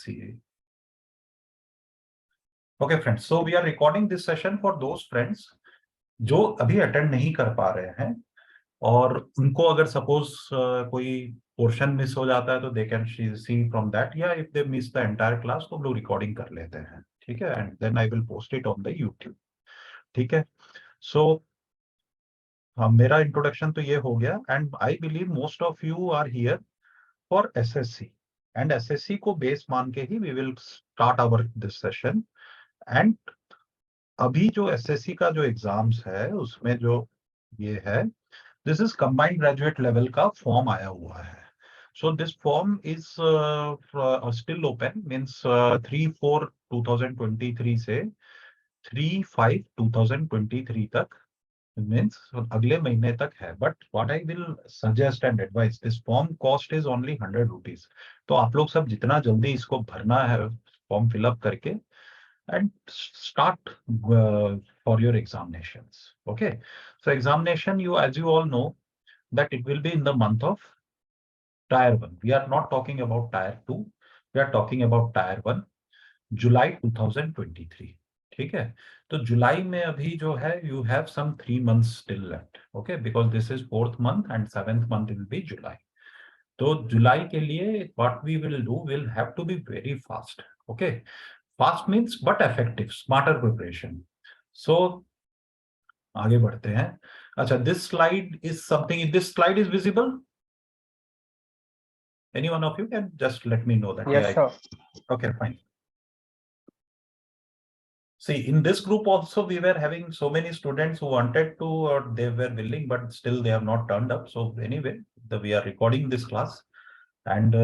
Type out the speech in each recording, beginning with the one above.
CA. Okay friends, so we are recording this session for those friends जो अभी attend नहीं कर पा रहे हैं और उनको अगर सपोज कोई पोर्शन मिस हो जाता है तो they can see from that, या if they miss the entire class तो हम लोग रिकॉर्डिंग कर लेते हैं, ठीक है, and then I will post it on the YouTube, ठीक है। सो हाँ, मेरा इंट्रोडक्शन तो ये हो गया and I believe most of you are here for SSC and SSC को बेस मान के ही we will start our this session. And अभी जो एसएससी का जो एग्जाम्स है उसमें जो ये है, this is combined graduate level का फॉर्म आया हुआ है। So this form is still open, means 3/4/2023 से 3/5/2023 तक, मीन्स अगले महीने तक है। But what I will suggest and advice, this form cost is only 100 rupees. तो आप लोग सब जितना जल्दी इसको भरना है फॉर्म फिलअप करके and start for your examinations. Okay, so examination, you as you all know that it will be in the month of tier 1. We are not talking about tier 2, we are talking about tier 1, July 2023, ठीक है। तो जुलाई में अभी जो है you have some 3 months still left, okay, because this is 4th month and 7th month will be July. तो जुलाई के लिए what we will do, will have to be very fast, okay. Fast means but effective, smarter preparation. So आगे बढ़ते हैं। अच्छा, this slide is something, this slide is visible? Any one of you can just let me know that. Yes, sir. Okay, fine. See, in this group also we were having so many students who wanted to, or they were willing, but still they have not turned up. So anyway, we are recording this class, and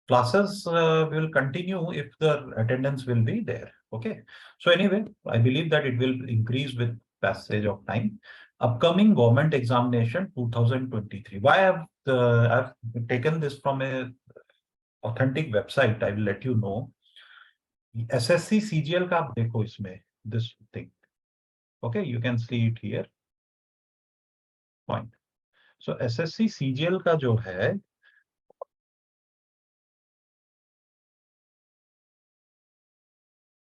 classes will continue if the attendance will be there. Okay, so anyway, I believe that it will increase with passage of time. Upcoming government examination 2023. Why I've taken this from a authentic website, I will let you know. SSC CGL का आप देखो इसमें, this thing, okay, you can see it here. Fine. So SSC CGL का जो है,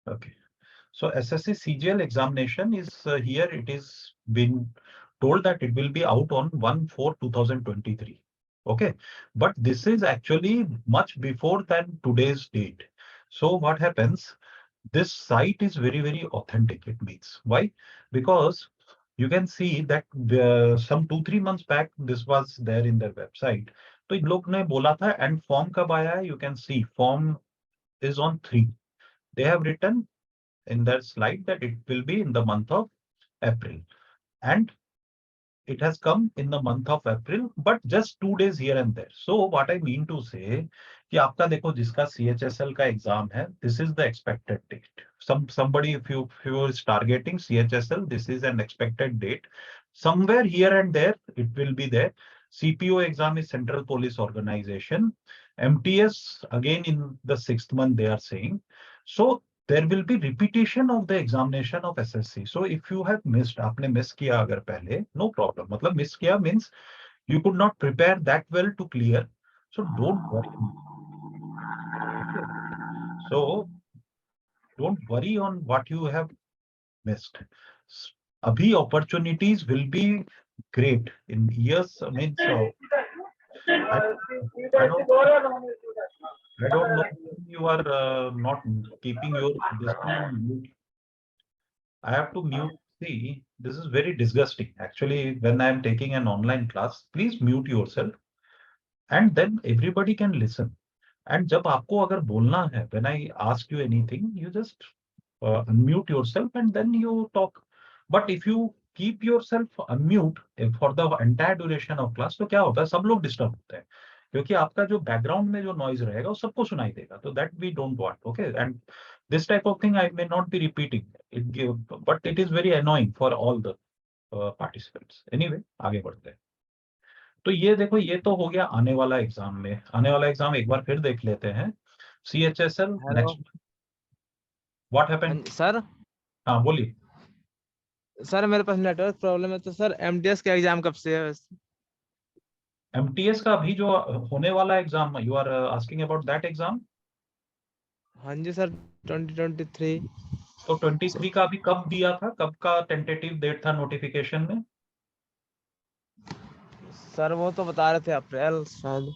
okay, so SSC CGL examination is here. It is been told that it will be out on 1/4/2023. Okay, but this is actually much before than today's date. So what happens? This site is very, very authentic. It means why? Because you can see that some 2-3 months back this was there in their website. तो इन लोग ने बोला था, and form कब आया है? You can see form is on 3. They have written in their slide that it will be in the month of April, and it has come in the month of April, but just 2 days here and there. So what I mean to say कि आपका देखो जिसका CHSL का exam है, this is the expected date. Somebody if you is targeting CHSL, this is an expected date. Somewhere here and there it will be there. CPO exam is Central Police Organization. MTS again in the 6th month they are saying. So there will be repetition of the examination of SSC. So if you have missed, आपने miss किया अगर पहले, no problem. मतलब miss किया means you could not prepare that well to clear. So don't worry. Okay. So don't worry on what you have missed. Abhi opportunities will be great in years. I mean, so I don't know if you are not keeping your this thing. I have to mute. See, this is very disgusting. Actually, when I am taking an online class, please mute yourself and then everybody can listen. And जब आपको अगर बोलना है, when I ask you anything, you just unmute yourself and then you talk. But if you keep yourself unmute for the entire duration of class, तो क्या होता है, सब लोग डिस्टर्ब होते हैं क्योंकि आपका जो बैकग्राउंड में जो नॉइज रहेगा वो सबको सुनाई देगा, तो that we don't want. Okay, and this type of thing I may not be repeating it, but it is very annoying for all the participants. Anyway, आगे बढ़ते हैं. तो ये देखो, ये तो हो गया आने वाला एग्जाम में. आने वाला एग्जाम एक बार फिर देख लेते हैं. CHSL next. What happened sir? हाँ बोलिए. सर मेरे पास नेटवर्क प्रॉब्लम है, तो सर MTS का एग्जाम कब से है? MTS का अभी जो होने वाला exam, you are asking about that exam? हाँ जी सर, 2023। तो 23 का अभी कब दिया था, कब का टेंटेटिव डेट था नोटिफिकेशन में? सर वो तो बता रहे थे अप्रैल शायद।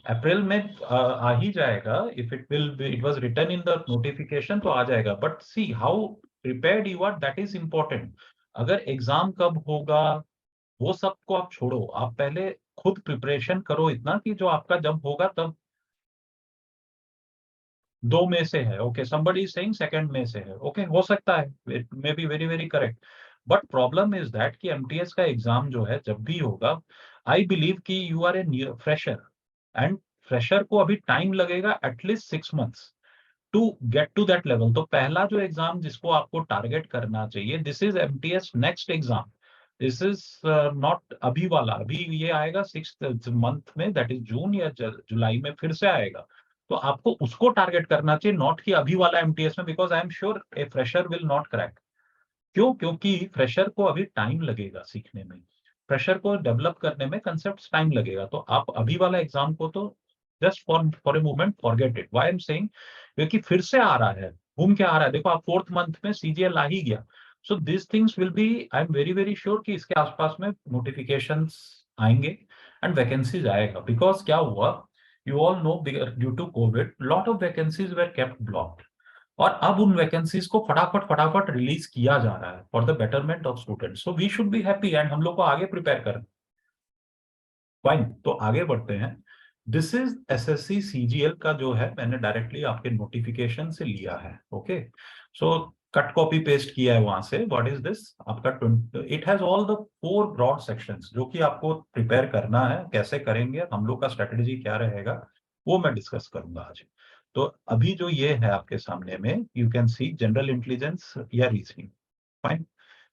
अप्रैल में आ ही जाएगा। If it was written in the notification तो आ जाएगा, but see how prepared you are, that is important. अगर एग्जाम कब होगा वो सबको आप छोड़ो, आप पहले खुद प्रिपरेशन करो इतना कि जो आपका जब होगा तब 2 मई से है। ओके, समबडी इज सेइंग 2 मई से है। ओके, हो सकता है, it may be very very correct. But problem is that कि एमटीएस का एग्जाम जो है जब भी होगा, आई बिलीव कि you are a fresher, and fresher को अभी टाइम लगेगा at least 6 months to get to that level. तो पहला जो एग्जाम जिसको आपको टारगेट करना चाहिए, this is MTS next exam. This is not अभी वाला, अभी ये आएगा 6th मंथ में, दैट इज जून या जुलाई में फिर से आएगा। तो आपको उसको टारगेट करना चाहिए, नॉट कि अभी वाला एमटीएस में, because I am sure a fresher will not crack. क्यों? क्योंकि फ्रेशर को अभी टाइम लगेगा सीखने में, फ्रेशर को डेवलप करने में कंसेप्ट टाइम लगेगा। तो आप अभी वाला एग्जाम को तो just for a moment forget it. Why I am saying, क्योंकि फिर से आ रहा है, घूम के आ रहा है। देखो आप 4th मंथ में सीजीएल आ ही गया। So this things will be, I am very very sure कि इसके आसपास में नोटिफिकेशंस आएंगे एंड वैकेंसीज आएगा। बिकॉज क्या हुआ, you all know, due to covid lot of vacancies were kept blocked, और अब उन वैकेंसीज को फटाफट फटाफट रिलीज किया जा रहा है for the betterment of students. So we should be happy, and हम लोग को आगे प्रिपेयर करना। फाइन, तो आगे बढ़ते हैं। दिस इज एसएससी सीजीएल का जो है, मैंने डायरेक्टली आपके नोटिफिकेशन से लिया है। Okay, so cut copy paste किया है वहां से। व्हाट इज दिस आपका, it has all the 4 broad sections जो कि आपको प्रिपेयर करना है। कैसे करेंगे हम लोग का स्ट्रेटेजी क्या रहेगा, वो मैं डिस्कस करूंगा आज। तो अभी जो ये है आपके सामने में, you can see general intelligence या रीजनिंग। फाइन,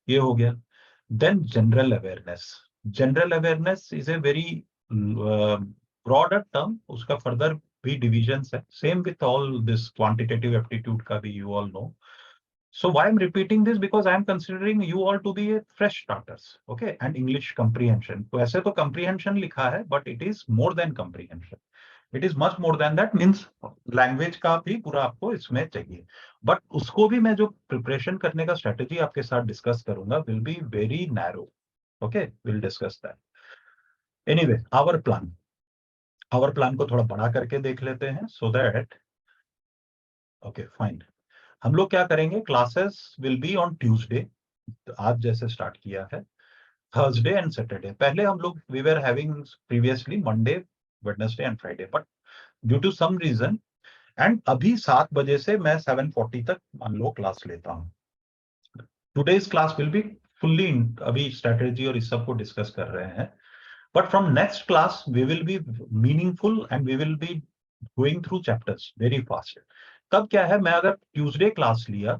ये हो गया। Then general awareness. General awareness is a very broader term, उसका फर्दर भी डिविजन्स है, same with all this quantitative aptitude का भी, you all know. So why I'm repeating this, because I am considering you all to be a fresh starters, okay? And English comprehension, तो ऐसे तो comprehension लिखा है, but it is more than comprehension. It is much more than that, means language का भी पूरा आपको इसमें चाहिए। बट उसको भी मैं जो प्रिपरेशन करने का स्ट्रेटेजी आपके साथ डिस्कस करूंगा will be very narrow. Okay, will discuss that. Anyway, our plan को थोड़ा बड़ा करके देख लेते हैं, सो दैट, ओके फाइन। हम लोग क्या करेंगे, classes will be on Tuesday, आज जैसे स्टार्ट किया है, थर्सडे एंड सैटरडे। पहले हम लोग we were having previously Monday, Wednesday and Friday, but due to some reason, and अभी 7 बजे से मैं 7:40 तक मान लो क्लास लेता हूँ। Today's class will be fully, अभी स्ट्रेटेजी और इस सब को डिस्कस कर रहे हैं। But from next class we will be meaningful, and we will be going through chapters very fast. तब क्या है, मैं अगर ट्यूसडे क्लास लिया,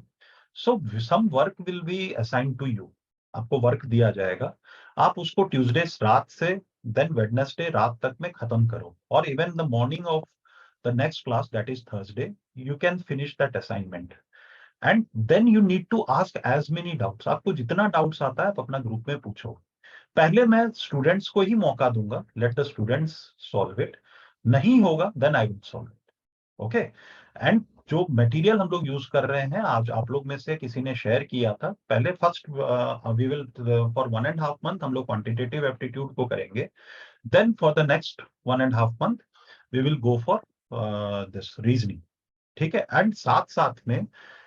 so some work will be assign to you, आपको वर्क दिया जाएगा, आप उसको ट्यूसडे रात से देन वेडनेसडे रात तक में खत्म करो, और even the morning of the next class that is Thursday you can finish that assignment, and then you need to ask as many doubts. आपको जितना डाउट्स आता है आप अपना ग्रुप में पूछो। पहले मैं स्टूडेंट्स को ही मौका दूंगा, let the students solve it, नहीं होगा then I will solve it. Okay, and जो मटेरियल हम लोग यूज कर रहे हैं, आज आप लोग में से किसी ने शेयर किया था, पहले first we will for 1.5 month हम लोग क्वांटिटेटिव एप्टीट्यूड को करेंगे, then for the next 1.5 month we will go for this reasoning. ठीक है, एंड साथ साथ में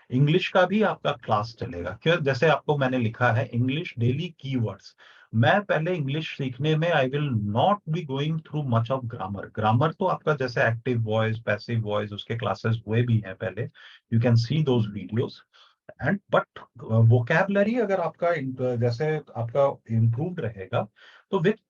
इंग्लिश का भी आपका क्लास चलेगा। क्यों? जैसे आपको मैंने लिखा है इंग्लिश डेली कीवर्ड्स, मैं पहले इंग्लिश सीखने में I will not be going through much of grammar. Grammar तो आपका जैसे एक्टिव वॉइस, पैसिव वॉइस, उसके क्लासेस हुए भी हैं पहले, you can C those videos. And but vocabulary अगर आपका जैसे आपका इम्प्रूव रहेगा, तो विथ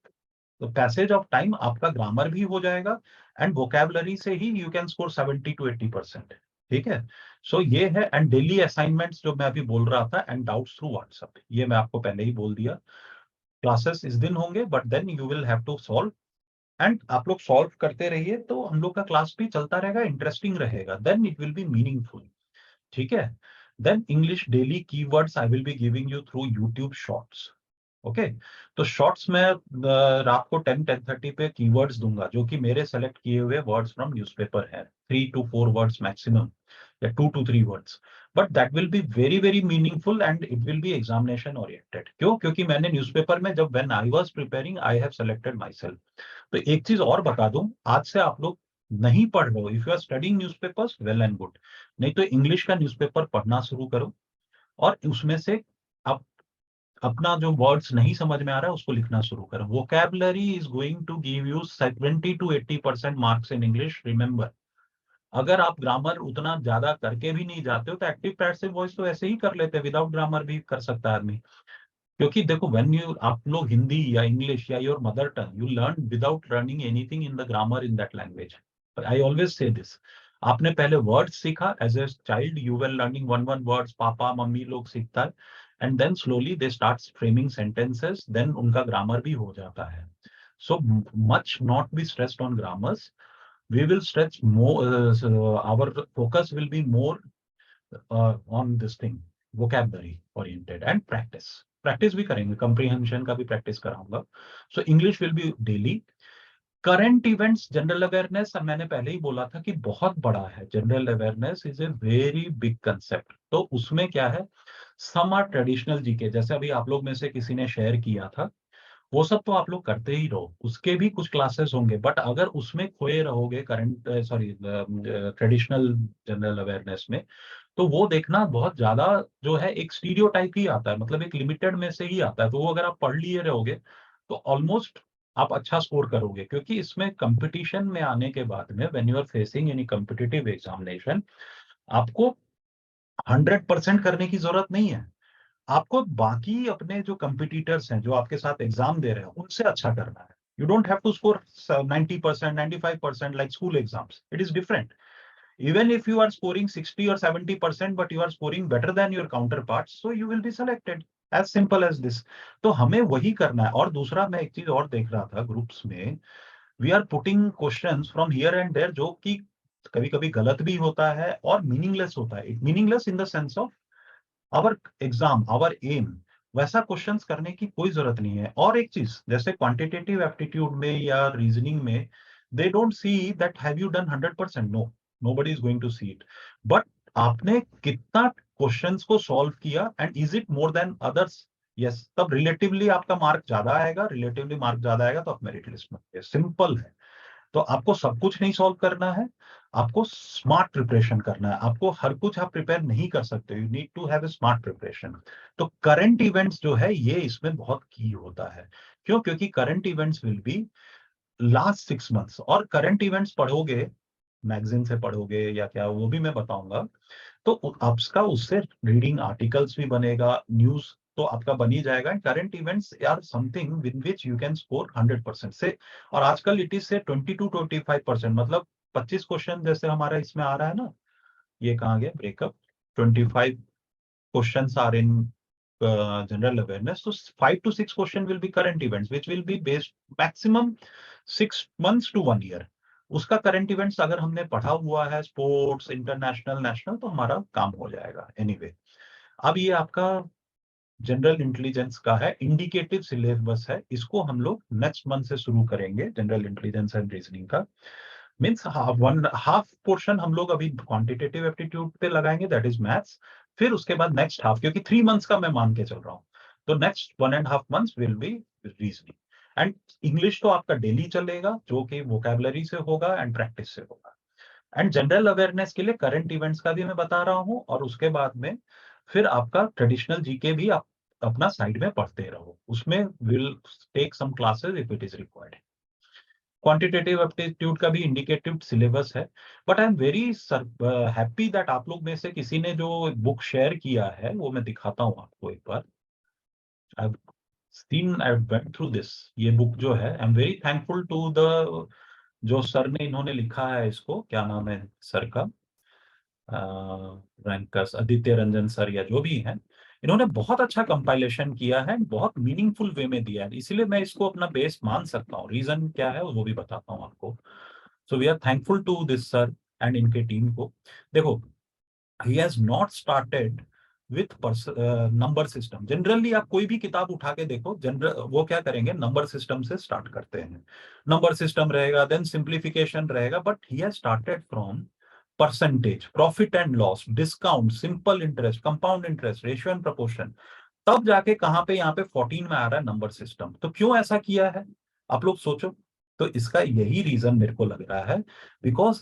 पैसेज ऑफ टाइम आपका ग्रामर भी हो जाएगा, एंड वोकैबलरी से ही यू कैन स्कोर 70 to 80%। ठीक है, सो ये है। एंड डेली असाइनमेंट्स जो मैं अभी बोल रहा था, एंड डाउट्स थ्रू व्हाट्सएप, ये मैं आपको पहले ही बोल दिया। क्लासेस इस दिन होंगे, but then you will have to solve, and आप लोग सॉल्व करते रहिए, तो हम लोग का क्लास भी चलता रहेगा, इंटरेस्टिंग रहेगा, then it will be meaningful. ठीक है, then English daily keywords I will be giving you through YouTube shorts. Okay, तो शॉर्ट्स में रात को 10-10:30 पे कीवर्ड्स दूंगा, जो कि मेरे सेलेक्ट किए हुए वर्ड्स फ्रॉम न्यूज़पेपर है, 3 to 4 वर्ड्स मैक्सिमम। या 2 to 3 words, but that will be very very meaningful and it will B examination oriented. क्यों? क्योंकि मैंने न्यूज़पेपर में जब when I was preparing I have selected my self. तो एक चीज और बता दूं, आज से आप लोग नहीं पढ़ रहे हो, if you are studying newspapers well and good, नहीं तो इंग्लिश का न्यूज़पेपर पढ़ना शुरू करो और उसमें से आप अपना जो वर्ड्स नहीं समझ में आ रहा है उसको लिखना शुरू करो। Vocabulary is going to give you 70 to 80% marks in English, remember. अगर आप ग्रामर उतना ज्यादा करके भी नहीं जाते हो तो एक्टिव पैसिव वॉइस तो ऐसे ही कर लेते हैं, विदाउट ग्रामर भी कर सकता है आदमी। क्योंकि देखो व्हेन यू आप लोग हिंदी या इंग्लिश या your mother tongue, you learn without learning anything in the grammar in that language. I always say this, आपने पहले वर्ड्स सीखा as a child, you will learning one one words, पापा मम्मी लोग सीखता है, and then slowly they start framing sentences, then उनका grammar भी हो जाता है। So much not be stressed on grammars, we will stretch more, so our focus will be more on this thing, vocabulary oriented and practice भी करेंगे, comprehension का भी practice कराऊंगा। So English will be daily। Current events, general awareness, मैंने पहले ही बोला था कि बहुत बड़ा है। General awareness is a very big concept. तो उसमें क्या है, सम आर ट्रेडिशनल जीके, जैसे अभी आप लोग में से किसी ने शेयर किया था, वो सब तो आप लोग करते ही रहो, उसके भी कुछ क्लासेस होंगे, बट अगर उसमें खोए रहोगे current sorry traditional general awareness में, तो वो देखना बहुत ज्यादा जो है एक स्टीरियोटाइप ही आता है, मतलब एक लिमिटेड में से ही आता है। तो वो अगर आप पढ़ लिए रहोगे तो ऑलमोस्ट आप अच्छा स्कोर करोगे, क्योंकि इसमें कंपटीशन में आने के बाद में when you are facing any competitive examination, आपको 100% करने की जरूरत नहीं है। आपको बाकी अपने जो कंपिटिटर्स हैं जो आपके साथ एग्जाम दे रहे हैं उनसे अच्छा करना है। You don't have to score 90%, 95% like school exams, it is different. Even if you are scoring 60 or 70%, but you are scoring better than your counterparts, so you will be selected. As simple as this। तो हमें वही करना है। और दूसरा मैं एक चीज और देख रहा था ग्रुप्स में, we are putting questions from here and there, जो कि कभी कभी गलत भी होता है और मीनिंगलेस होता है। Meaningless in the sense of our exam, our aim, वैसा क्वेश्चंस करने की कोई जरूरत नहीं है। और एक चीज, जैसे क्वांटिटेटिव एप्टीट्यूड में या रीजनिंग में, they don't see that have you done 100%, no, nobody is going to see it, but आपने कितना क्वेश्चंस को सॉल्व किया and is it more than others, yes, तब रिलेटिवली आपका मार्क ज्यादा आएगा। रिलेटिवली मार्क ज्यादा आएगा तो आप मेरिट लिस्ट में, सिंपल है। तो आपको सब कुछ नहीं सॉल्व करना है, आपको स्मार्ट प्रिपरेशन करना है। आपको हर कुछ आप प्रिपेयर नहीं कर सकते, you need to have a smart preparation. तो करंट इवेंट्स जो है ये इसमें बहुत की होता है। क्यों? क्योंकि current events will be last 6 months, और करंट इवेंट्स पढ़ोगे, मैगजीन से पढ़ोगे या क्या, वो भी मैं बताऊंगा। तो आपका उससे रीडिंग आर्टिकल्स भी बनेगा, न्यूज तो आपका बन ही जाएगा। Current events are something with which you can score 100% से। और आजकल इट इज से 20 to 25%, मतलब 25 क्वेश्चन जैसे हमारा इसमें आ रहा है ना, ये कहाँ गया breakup, 25 question are in general awareness, तो 5 to 6 question will be current events which will be based maximum 6 months to 1 year। उसका करंट इवेंट्स अगर हमने पढ़ा हुआ है, स्पोर्ट्स, इंटरनेशनल, नेशनल, तो हमारा काम हो जाएगा एनीवे। अब ये आपका जनरल इंटेलिजेंस का है, इंडिकेटिव सिलेबस है, इसको हम लोग नेक्स्ट मंथ से शुरू करेंगे। जनरल इंटेलिजेंस एंड रीजनिंग का मीन्स हाफ पोर्शन हम लोग अभी क्वांटिटेटिव एप्टीट्यूड पे लगाएंगे, दैट इज मैथ्स। फिर उसके बाद नेक्स्ट हाफ, क्योंकि 3 months का मैं मान के चल रहा हूँ, तो next 1.5 months will be reasoning. And English तो आपका डेली चलेगा, जो कि वोकैबुलरी से होगा एंड प्रैक्टिस से होगा। एंड जनरल अवेयरनेस के लिए करंट इवेंट्स का भी मैं बता रहा हूँ, और उसके बाद में फिर आपका ट्रेडिशनल जीके भी आप अपना साइड में पढ़ते रहो, उसमें will take some classes if it is required. Quantitative aptitude का भी इंडिकेटिव सिलेबस है। But I am very happy that आप लोग में से किसी ने जो बुक शेयर किया है वो मैं दिखाता हूँ आपको एक बार। I seen, I went through this, ये बुक जो है, I am very thankful to the जो सर ने इन्होंने लिखा है इसको, क्या नाम है सर का, रैंकर्स, आदित्य रंजन सर या जो भी हैं, इन्होंने बहुत अच्छा कंपाइलेशन किया है, बहुत मीनिंगफुल वे में दिया है, इसीलिए मैं इसको अपना बेस मान सकता हूँ। रीजन क्या है वो भी बताता हूँ आपको। So we are thankful to this sir and इनके टीम को। देखो, he has not started with number system. Generally आप कोई भी किताब उठा के देखो, जनरल वो क्या करेंगे, नंबर सिस्टम से स्टार्ट करते हैं। नंबर सिस्टम रहेगा, देन सिंप्लीफिकेशन रहेगा, but he has started from percentage, profit and loss, discount, simple interest, compound interest, ratio and proportion, तब जाके कहां पे यहाँ पे 14 में आ रहा है नंबर सिस्टम। तो क्यों ऐसा किया है आप लोग सोचो। तो इसका यही रीजन मेरे को लग रहा है, बिकॉज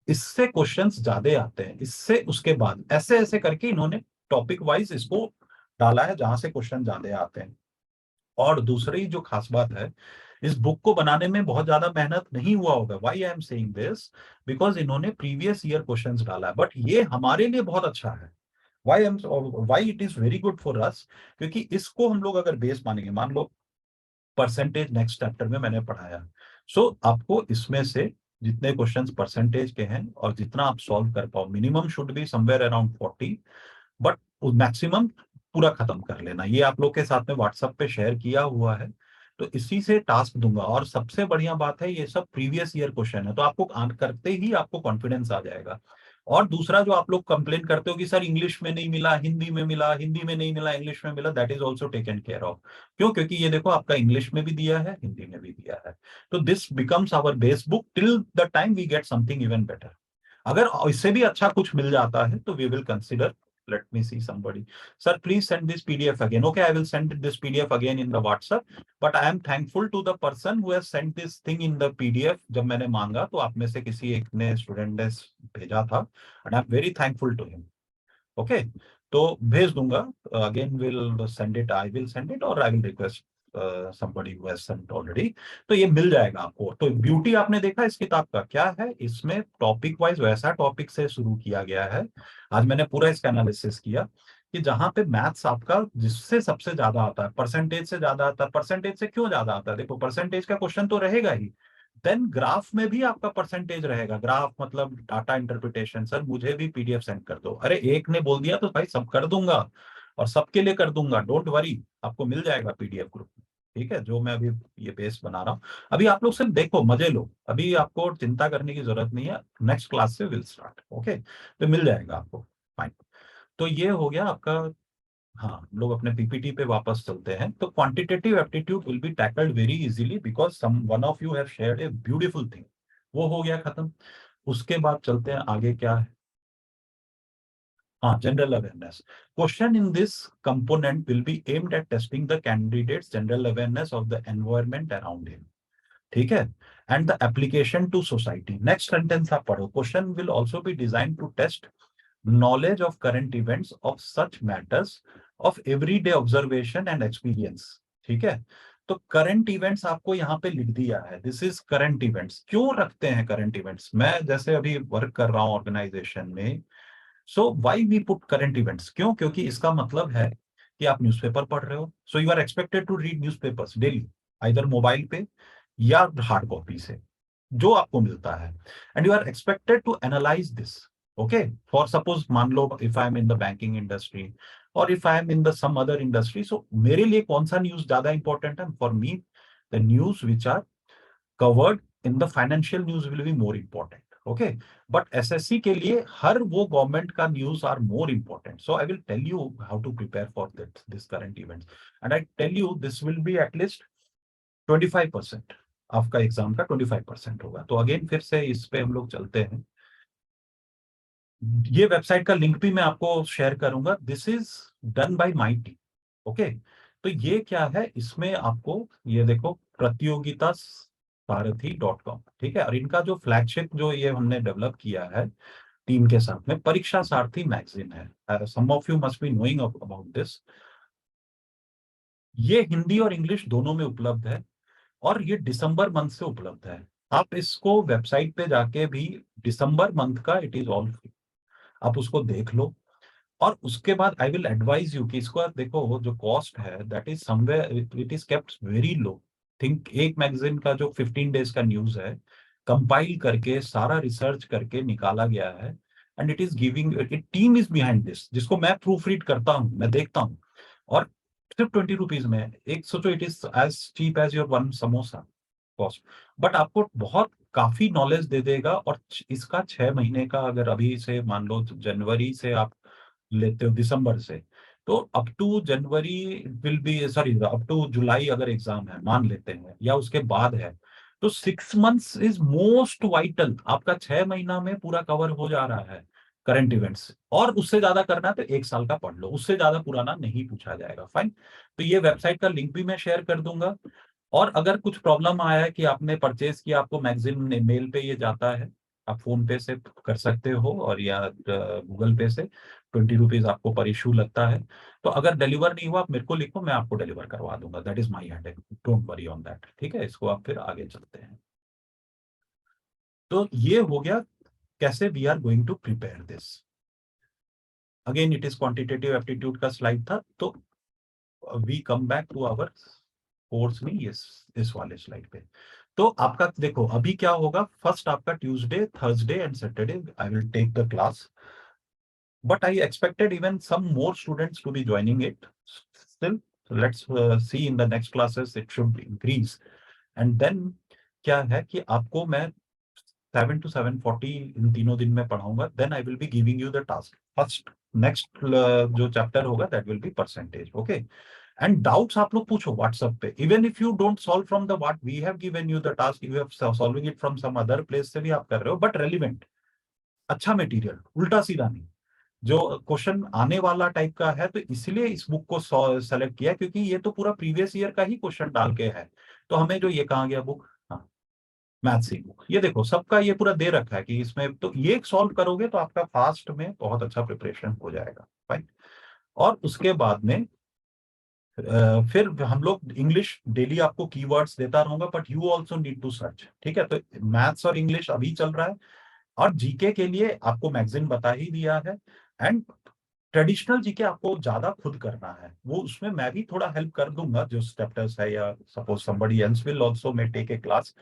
इससे क्वेश्चंस ज्यादा आते हैं, इससे उसके बाद ऐसे ऐसे करके इन्होंने टॉपिक वाइज इसको डाला है जहां से क्वेश्चन ज्यादा आते हैं। और दूसरी जो खास बात है, इस बुक को बनाने में बहुत ज्यादा मेहनत नहीं हुआ होगा। Why I am saying this, because इन्होंने प्रीवियस ईयर क्वेश्चंस डाला है, बट ये हमारे लिए बहुत अच्छा है। Why it is very good for us, क्योंकि इसको हम लोग अगर बेस मानेंगे, मान लो परसेंटेज नेक्स्ट चैप्टर में मैंने पढ़ाया, सो आपको इसमें से जितने क्वेश्चंस परसेंटेज के हैं और जितना आप सॉल्व कर पाओ, minimum should be somewhere around 40, but maximum पूरा खत्म कर लेना। ये आप लोग के साथ में व्हाट्सएप पे शेयर किया हुआ है, तो इसी से टास्क दूंगा। और सबसे बढ़िया बात है, ये सब प्रीवियस ईयर क्वेश्चन है, तो आपको करते ही आपको कॉन्फिडेंस आ जाएगा। और दूसरा जो आप लोग कंप्लेन करते हो कि सर इंग्लिश में नहीं मिला, हिंदी में मिला, हिंदी में नहीं मिला, इंग्लिश में मिला, that is also taken care of. क्यों? क्योंकि ये देखो आपका इंग्लिश में भी दिया है, हिंदी में भी दिया है। तो this becomes our base book till the time we get something even better. अगर इससे भी अच्छा कुछ मिल जाता है तो we will consider. Let me see somebody. Sir, please send this PDF again. Okay, I will send this PDF again in the WhatsApp. But I am thankful to the person who has sent this thing in the PDF. जब मैंने मांगा तो आप में से किसी एक ने स्टूडेंट ने भेजा था, and I am very thankful to him. Okay, तो भेज दूंगा। Again will send it. I will send it or I will request somebody who has sent already. तो ये मिल जाएगा आपको। तो ब्यूटी आपने देखा इस किताब का क्या है, इसमें टॉपिक वाइज वैसा टॉपिक से शुरू किया गया है। आज मैंने पूरा इसका एनालिसिस किया कि जहां पे मैथ्स आपका जिससे सबसे ज्यादा आता है, परसेंटेज से ज्यादा आता है। परसेंटेज से क्यों ज्यादा आता है? देखो परसेंटेज का क्वेश्चन तो रहेगा ही, देन ग्राफ में भी आपका परसेंटेज रहेगा। ग्राफ मतलब डाटा इंटरप्रिटेशन। सर मुझे भी पीडीएफ सेंड कर दो। अरे एक ने बोल दिया तो भाई सब कर दूंगा, और सबके लिए कर दूंगा, डोंट वरी, आपको मिल जाएगा पीडीएफ ग्रुप में। ठीक है, जो मैं अभी ये बेस बना रहा हूँ, अभी आप लोग सिर्फ देखो, मजे लो, अभी आपको चिंता करने की जरूरत नहीं है। नेक्स्ट क्लास से विल स्टार्ट। ओके, तो मिल जाएगा आपको। फाइन, तो ये हो गया आपका। हाँ, हम लोग अपने पीपीटी पे वापस चलते हैं। तो quantitative aptitude will be tackled very easily because some one of you have shared a beautiful thing. वो हो गया खत्म। उसके बाद चलते हैं आगे, क्या है? हाँ, general awareness. Question in this component will be aimed at testing the candidates general awareness of the environment around him. ठीक है, and the application to society. Next sentence आप पढ़ो। Question will also be design to test knowledge of current events of such matters of everyday observation and experience। ठीक है, तो current events आपको यहाँ पे लिख दिया है। This is current events. क्यों रखते हैं करंट इवेंट्स? मैं जैसे अभी वर्क कर रहा हूँ ऑर्गेनाइजेशन में, so why we put current events? क्यों? क्योंकि इसका मतलब है कि आप न्यूज़पेपर पढ़ रहे हो, so you are expected to read newspapers daily, either mobile पे या हार्ड कॉपी से, जो आपको मिलता है, and you are expected to analyse this. Okay, for suppose मान लो if I am in the banking industry और if I am in the some other industry, so मेरे लिए कौन सा न्यूज ज्यादा इंपॉर्टेंट है? For me the news which are covered in the financial news will be more important. Okay, but SSC के लिए हर वो गवर्नमेंट का news are more important. So I will tell you how to prepare for this current events, and I tell you this will be at least 25%। आपका exam का 25% होगा। तो again फिर से इस पे हम लोग चलते हैं। ये वेबसाइट का लिंक भी मैं आपको शेयर करूंगा। This is done by my team. Okay, तो ये क्या है, इसमें आपको ये देखो, प्रतियोगिता सारथी.com। ठीक है, और इनका जो फ्लैगशिप जो ये हमने डेवलप किया है टीम के साथ में, परीक्षा सारथी मैगजीन है। Some of you must be knowing about this. ये हिंदी और इंग्लिश दोनों में उपलब्ध है, और ये दिसंबर मंथ से उपलब्ध है। आप इसको वेबसाइट पे जाके भी, दिसंबर मंथ का इट इज ऑल फ्री, आप उसको देख लो। और उसके बाद आई विल एडवाइज यू कि इसको आप देखो, वो जो कॉस्ट है that is somewhere it is kept very low. Think एक मैगजीन का जो 15 डेज का न्यूज है, कंपाइल करके सारा रिसर्च करके निकाला गया है, and it is giving, it team is behind this, जिसको मैं प्रूफ रीड करता हूँ, मैं देखता हूँ। और सिर्फ 20 रुपीज में, एक सोचो, it is as cheap as your one samosa cost, but आपको बहुत काफी नॉलेज दे देगा। और इसका 6 महीने का, अगर अभी से मान लो जनवरी से आप लेते हो, दिसंबर से, तो up to January will be, sorry up to July अगर एग्जाम है मान लेते हैं, या उसके बाद है, तो 6 मंथ्स इज मोस्ट वाइटल। आपका 6 महीना में पूरा कवर हो जा रहा है करंट इवेंट्स, और उससे ज्यादा करना है तो 1 साल का पढ़ लो, उससे ज्यादा पुराना नहीं पूछा जाएगा। फाइन। तो ये वेबसाइट का लिंक भी मैं शेयर कर दूंगा। और अगर कुछ प्रॉब्लम आया है कि आपने परचेज किया, आपको मैगजीन मेल पे ये जाता है, आप फोन पे से कर सकते हो और या गूगल पे से, 20 रुपीज आपको पर इशू लगता है। तो अगर डिलीवर नहीं हुआ आप मेरे को लिखो, मैं आपको डिलीवर करवा दूंगा। That is my headache, don't worry on that. ठीक है, इसको आप फिर आगे चलते हैं। तो ये हो गया कैसे we are going to prepare this. Again it is quantitative aptitude का स्लाइड था। तो we come back to our course में, ये इस वाले स्लाइड पे। तो आपका देखो अभी क्या होगा, फर्स्ट आपका Tuesday, Thursday and Saturday I will take the class, but I expected even some more students to be joining it. Still, let's see in the next classes it should increase. And then क्या है कि आपको मैं 7 to 7:40 इन तीनों दिन में पढ़ाऊंगा। Then I will be giving you the task. First next जो चैप्टर होगा that will be percentage. Okay. And doubts आप लोग पूछो व्हाट्सएप पे। Even if you don't solve from the what we have given you the task, you have solving it from some other place से भी आप कर रहे हो, बट रेलिवेंट, अच्छा मटेरियल, उल्टा सीधा नहीं, जो क्वेश्चन आने वाला टाइप का है। तो इसलिए इस बुक को सेलेक्ट किया, क्योंकि ये तो पूरा प्रीवियस ईयर का ही क्वेश्चन डाल के है। तो हमें जो ये कहा गया बुक, हाँ, मैथ्स की बुक, ये देखो सबका ये पूरा दे रखा है कि इसमें तो ये सॉल्व करोगे तो आपका फास्ट में बहुत अच्छा प्रिपरेशन हो जाएगा। फाइन। और उसके बाद में फिर हम लोग इंग्लिश डेली आपको कीवर्ड्स देता रहूंगा, but you also need to search. ठीक है, तो मैथ्स और इंग्लिश अभी चल रहा है। और जीके के लिए आपको मैगजीन बता ही दिया है। एंड ट्रेडिशनल जीके आपको ज्यादा खुद करना है, वो उसमें मैं भी थोड़ा हेल्प कर दूंगा जो स्टेप्टर्स है, या suppose somebody else will also may take a class.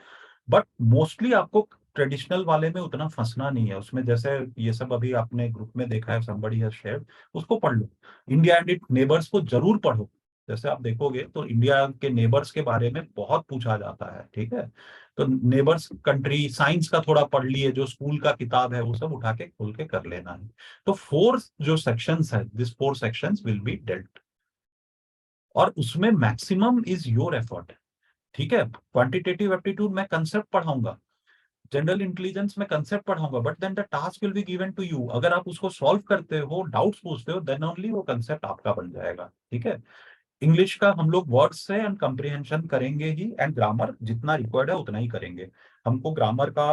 But mostly आपको ट्रेडिशनल वाले में उतना फंसना नहीं है उसमें। जैसे ये सब अभी आपने ग्रुप में देखा है, समबडी हैज शेयर्ड, उसको पढ़ लो। इंडिया एंड इट नेबर्स को जरूर पढ़ो। जैसे आप देखोगे तो इंडिया के नेबर्स के बारे में बहुत पूछा जाता है। ठीक है, तो नेबर्स कंट्री साइंस का थोड़ा पढ़ लिए, जो स्कूल का किताब है वो सब उठा के खोल के कर लेना है। तो 4 जो सेक्शंस है, this 4 sections will be dealt, और उसमें मैक्सिमम इज योर एफर्ट। ठीक है, क्वांटिटेटिव एप्टीट्यूड मैं कंसेप्ट पढ़ाऊंगा, जनरल इंटेलिजेंस में कंसेप्ट पढ़ाऊंगा, but then the task will be given to you. अगर आप उसको सॉल्व करते हो, डाउट्स पूछते हो, देन ओनली वो कंसेप्ट आपका बन जाएगा। ठीक है, इंग्लिश का हम लोग वर्ड्स से एंड कंप्रीहेंशन करेंगे ही, एंड ग्रामर जितना रिक्वायर्ड है उतना ही करेंगे। हमको ग्रामर का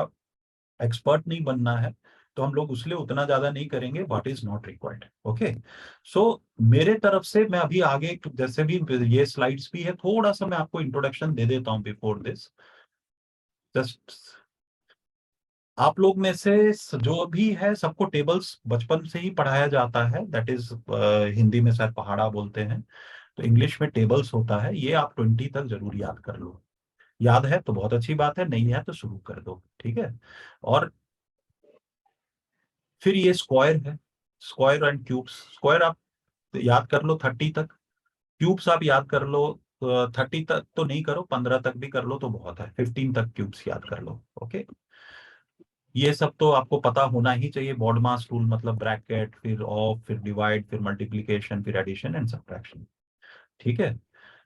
एक्सपर्ट नहीं बनना है, तो हम लोग उसलिए उतना ज्यादा नहीं करेंगे, what is not required. Okay. So मेरे तरफ से मैं अभी आगे जैसे भी ये स्लाइड्स भी है, थोड़ा सा मैं आपको इंट्रोडक्शन दे देता हूँ बिफोर दिस। जस्ट आप लोग में से जो भी है सबको टेबल्स बचपन से ही पढ़ाया जाता है, दैट इज हिंदी में शायद पहाड़ा बोलते हैं, तो इंग्लिश में टेबल्स होता है। ये आप 20 तक जरूर याद कर लो। याद है तो बहुत अच्छी बात है, नहीं है तो शुरू कर दो। ठीक है। और फिर ये स्क्वायर है, स्क्वायर एंड क्यूब्स। स्क्वायर आप याद कर लो 30 तक, क्यूब्स आप याद कर लो 30 तक तो नहीं करो, 15 तक भी कर लो तो बहुत है, 15 तक क्यूब्स याद कर लो। ओके। ये सब तो आपको पता होना ही चाहिए। बॉड मास रूल मतलब ब्रैकेट, फिर ऑफ, फिर डिवाइड, फिर मल्टीप्लीकेशन, फिर एडिशन एंड सब्ट्रैक्शन। ठीक है,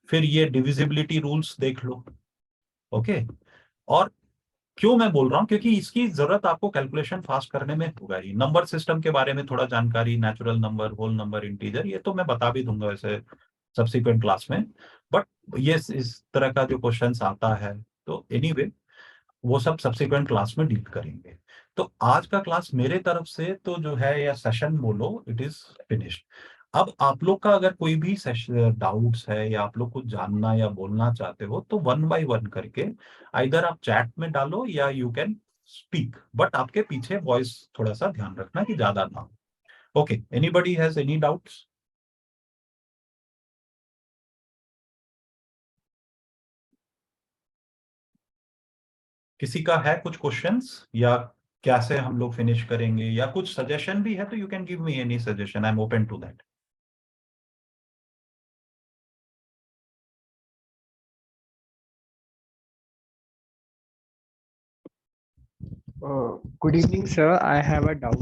फिर ये डिविजिबिलिटी रूल्स देख लो। ओके। और क्यों मैं बोल रहा हूँ, क्योंकि इसकी जरूरत आपको कैलकुलेशन फास्ट करने में होगा ही। नंबर सिस्टम के बारे में थोड़ा जानकारी, natural number, whole number, integer, ये तो मैं बता भी दूंगा वैसे सब्सिक्वेंट क्लास में। बट ये इस तरह का जो क्वेश्चंस आता है, तो एनीवे वो सब सब्सिक्वेंट क्लास में डील करेंगे। तो आज का क्लास मेरे तरफ से तो जो है, या सेशन बोलो, इट इज फिनिश्ड। अब आप लोग का अगर कोई भी डाउट्स है, या आप लोग कुछ जानना या बोलना चाहते हो, तो 1 बाय 1 करके आइदर आप चैट में डालो या यू कैन स्पीक, बट आपके पीछे वॉइस थोड़ा सा ध्यान रखना कि ज्यादा ना हो। Okay, anybody has any doubts? किसी का है कुछ क्वेश्चंस, या कैसे हम लोग फिनिश करेंगे, या कुछ सजेशन भी है तो you can give me any suggestion, I am open to that. Good evening, sir. I have a doubt.